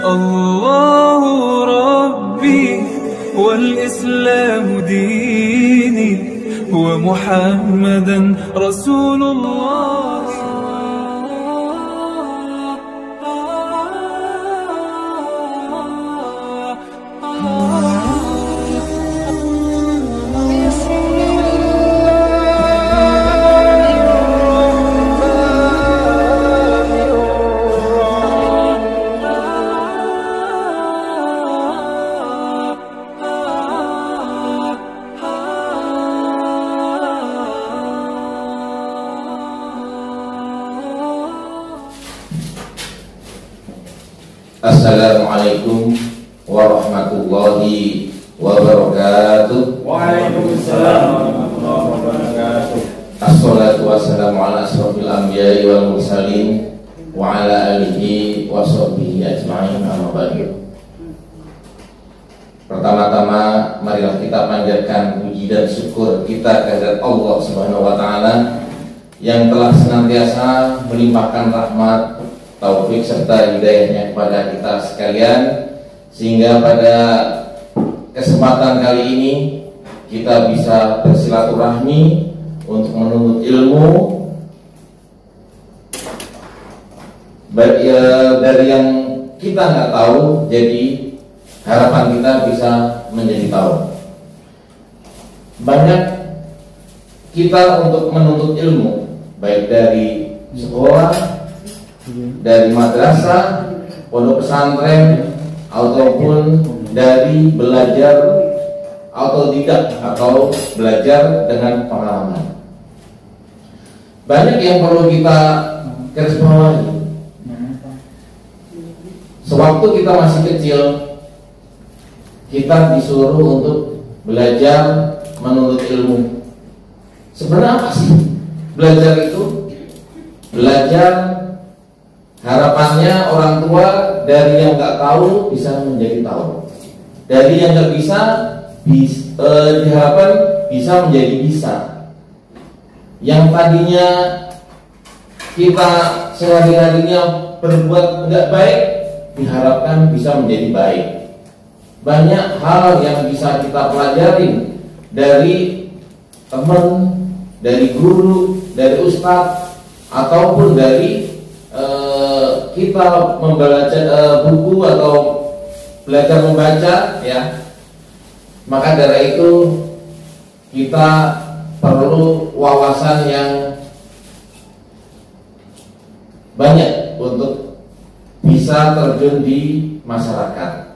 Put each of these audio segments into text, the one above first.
الله ربي والإسلام ديني ومحمدا رسول الله. Assalamualaikum warahmatullahi wabarakatuh. Waalaikumsalam warahmatullahi wabarakatuh. Assalatu wassalamu ala asrofil anbiya'i wal mursalin wa ala alihi wa sahbihi ajma'in, amma ba'du. Pertama-tama marilah kita panjatkan puji dan syukur kita kehadirat Allah Subhanahu wa taala yang telah senantiasa melimpahkan rahmat, taufik serta hidayahnya kepada kita sekalian, sehingga pada kesempatan kali ini kita bisa bersilaturahmi untuk menuntut ilmu dari yang kita nggak tahu, jadi harapan kita bisa menjadi tahu. Banyak kita untuk menuntut ilmu, baik dari sekolah, dari madrasah, pondok pesantren, ataupun dari belajar otodidak atau belajar dengan pengalaman. Banyak yang perlu kita garis bawahi. Sewaktu kita masih kecil, kita disuruh untuk belajar menuntut ilmu. Sebenarnya apa sih belajar itu? Belajar, harapannya orang tua dari yang nggak tahu bisa menjadi tahu, dari yang nggak bisa diharapkan bisa menjadi bisa. Yang tadinya kita sehari-harinya berbuat nggak baik, diharapkan bisa menjadi baik. Banyak hal yang bisa kita pelajari dari teman, dari guru, dari ustadz, ataupun dari kita membaca buku atau belajar membaca, ya. Maka dari itu kita perlu wawasan yang banyak untuk bisa terjun di masyarakat.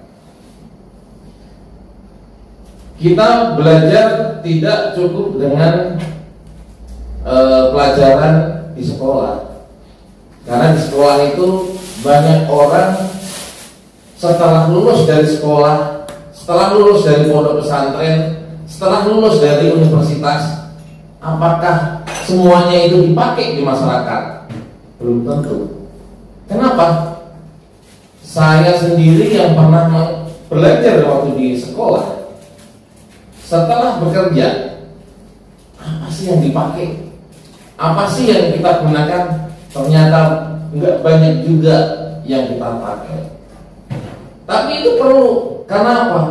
Kita belajar tidak cukup dengan pelajaran di sekolah. Karena di sekolah itu banyak orang setelah lulus dari sekolah, setelah lulus dari pondok pesantren, setelah lulus dari universitas, apakah semuanya itu dipakai di masyarakat? Belum tentu. Kenapa? Saya sendiri yang pernah belajar waktu di sekolah, setelah bekerja, apa sih yang dipakai? Apa sih yang kita gunakan? Ternyata nggak banyak juga yang kita pakai. Tapi itu perlu, karena apa?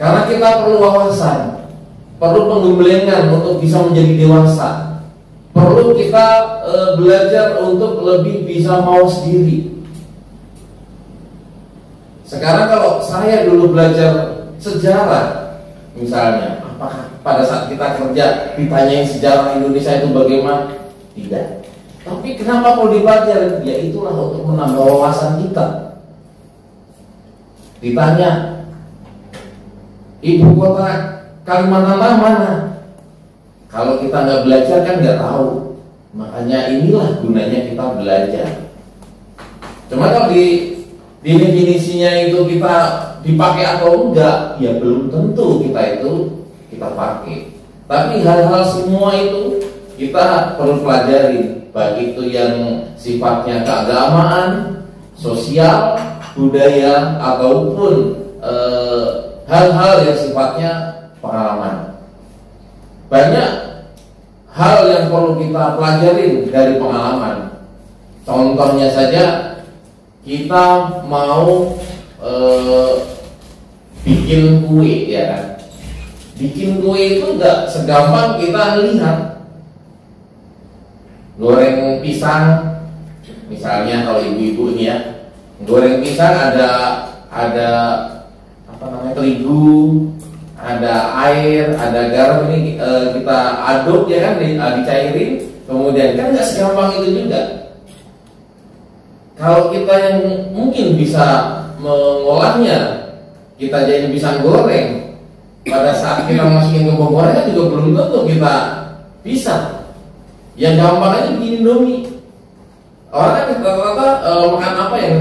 Karena kita perlu wawasan, perlu pengembelengan untuk bisa menjadi dewasa. Perlu kita belajar untuk lebih bisa mau sendiri. Sekarang kalau saya dulu belajar sejarah, misalnya, apakah pada saat kita kerja ditanyain sejarah Indonesia itu bagaimana? Tidak. Tapi kenapa perlu dipelajari? Ya itulah untuk menambah wawasan kita. Ditanya, ibu kota Kalimantan mana? Kalau kita nggak belajar kan nggak tahu. Makanya inilah gunanya kita belajar. Cuma kalau di definisinya itu kita dipakai atau enggak, ya belum tentu kita pakai. Tapi hal-hal semua itu kita perlu pelajari, baik itu yang sifatnya keagamaan, sosial, budaya, ataupun hal-hal yang sifatnya pengalaman. Banyak hal yang perlu kita pelajarin dari pengalaman. Contohnya saja, kita mau bikin kue, ya kan? Bikin kue itu nggak segampang kita lihat. Goreng pisang, misalnya kalau ibu-ibu ini ya, goreng pisang ada apa namanya, terigu, ada air, ada garam, ini kita aduk ya kan, dicairin, kemudian kan nggak segampang itu juga. Kalau kita yang mungkin bisa mengolahnya, kita jadi pisang goreng, pada saat kita masukin ke goreng kan juga belum tentu kita bisa. Yang gampang aja bikin Indomie. Orang kan rata-rata makan apa yang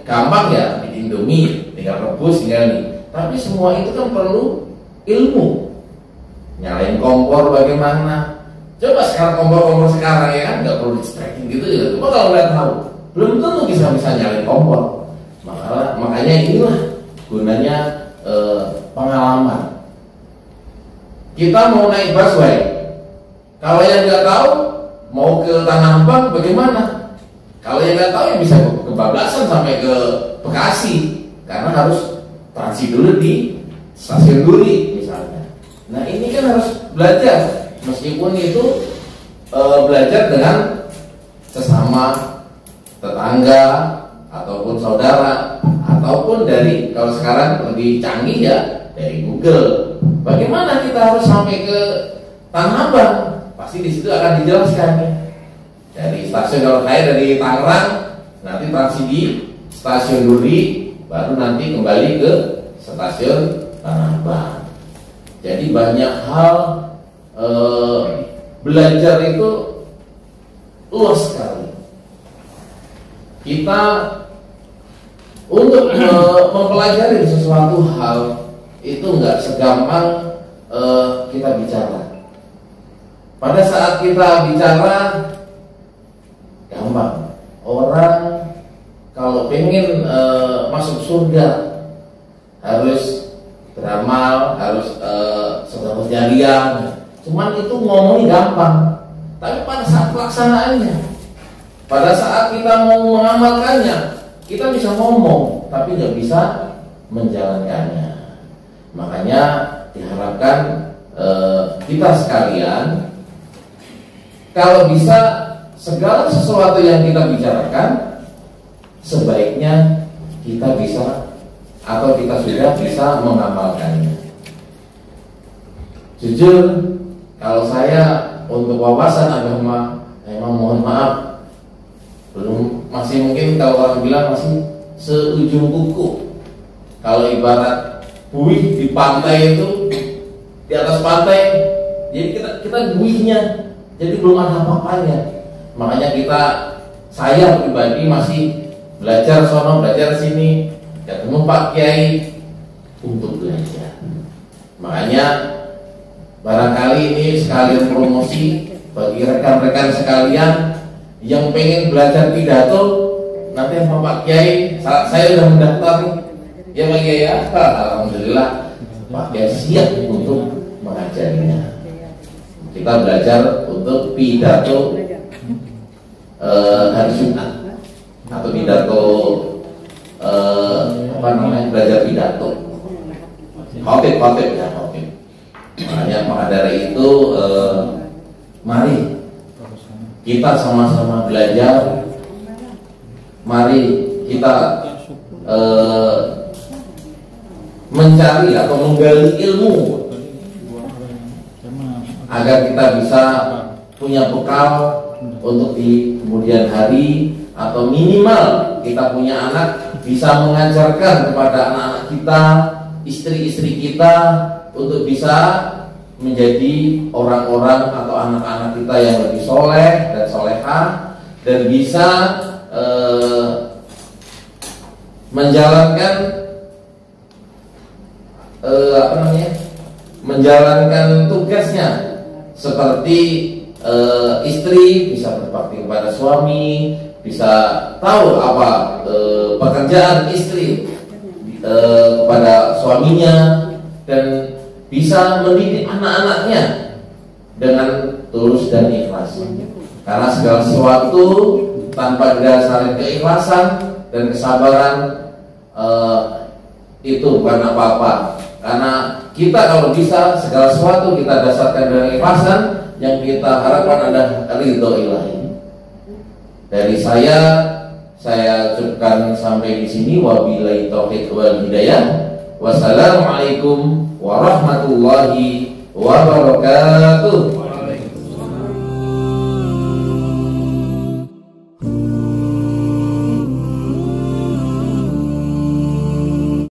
gampang ya, bikin Indomie, tinggal rebus, tinggal nih. Tapi semua itu kan perlu ilmu. Nyalain kompor bagaimana? Coba sekarang kompor sekarang ya kan nggak perlu di-stacking gitu ya. Coba kalau nggak tahu, belum tentu bisa nyalain kompor. Makanya inilah gunanya pengalaman. Kita mau naik busway, kalau yang nggak tahu mau ke Tanah Abang bagaimana? Kalau yang nggak tahu ya bisa kebablasan sampai ke Bekasi karena harus transit dulu di stasiun Duri misalnya. Nah ini kan harus belajar, meskipun itu belajar dengan sesama tetangga ataupun saudara, ataupun dari, kalau sekarang lebih canggih ya, dari Google. Bagaimana kita harus sampai ke Tanah Abang? Pasti di situ akan dijelaskan ya. Dari stasiun, kalau saya dari Tangerang, nanti transit di stasiun Duri, baru nanti kembali ke stasiun Tanah Abang. Jadi banyak hal, belajar itu luas sekali. Kita untuk mempelajari sesuatu hal itu nggak segampang kita bicara. Pada saat kita bicara gampang. Orang kalau pengen masuk surga harus beramal, harus sedekah jariah. Cuman itu ngomongnya gampang. Tapi pada saat pelaksanaannya, pada saat kita mau mengamalkannya, kita bisa ngomong, tapi nggak bisa menjalankannya. Makanya diharapkan kita sekalian, kalau bisa segala sesuatu yang kita bicarakan, sebaiknya kita bisa atau kita sudah bisa mengamalkannya. Jujur, kalau saya untuk wawasan agama, emang mohon maaf, masih mungkin kalau orang bilang masih seujung kuku. Kalau ibarat buih di pantai itu, di atas pantai, jadi kita buihnya, jadi belum ada apa-apanya. Makanya saya pribadi masih belajar sono, belajar sini, ketemu Pak Kiai untuk belajar. Makanya barangkali ini sekalian promosi bagi rekan-rekan sekalian yang pengen belajar pidato, nanti sama Pak Kiai, saya sudah mendaftar nih. Ya Pak Kiai ya, alhamdulillah Pak Kiai siap untuk mengajarinya. Kita belajar untuk pidato hari Jumat atau pidato belajar pidato khotib ya khotib. Makanya maka dari itu mari kita sama-sama belajar, mari kita mencari atau menggali ilmu agar kita bisa punya bekal untuk di kemudian hari, atau minimal kita punya anak bisa mengajarkan kepada anak-anak kita, istri-istri kita untuk bisa menjadi orang-orang atau anak-anak kita yang lebih soleh dan solehah, dan bisa menjalankan tugasnya seperti istri bisa berbakti kepada suami, bisa tahu apa pekerjaan istri kepada suaminya, dan bisa mendidik anak-anaknya dengan tulus dan ikhlas. Karena segala sesuatu tanpa didasari keikhlasan dan kesabaran itu bukan apa-apa. Karena kita kalau bisa segala sesuatu kita dasarkan dengan keikhlasan, yang kita harapkan adalah ridho ilahi. Dari saya cukupkan sampai di sini. Wabillahi taufiq wal hidayah. Wassalamualaikum warahmatullahi wabarakatuh.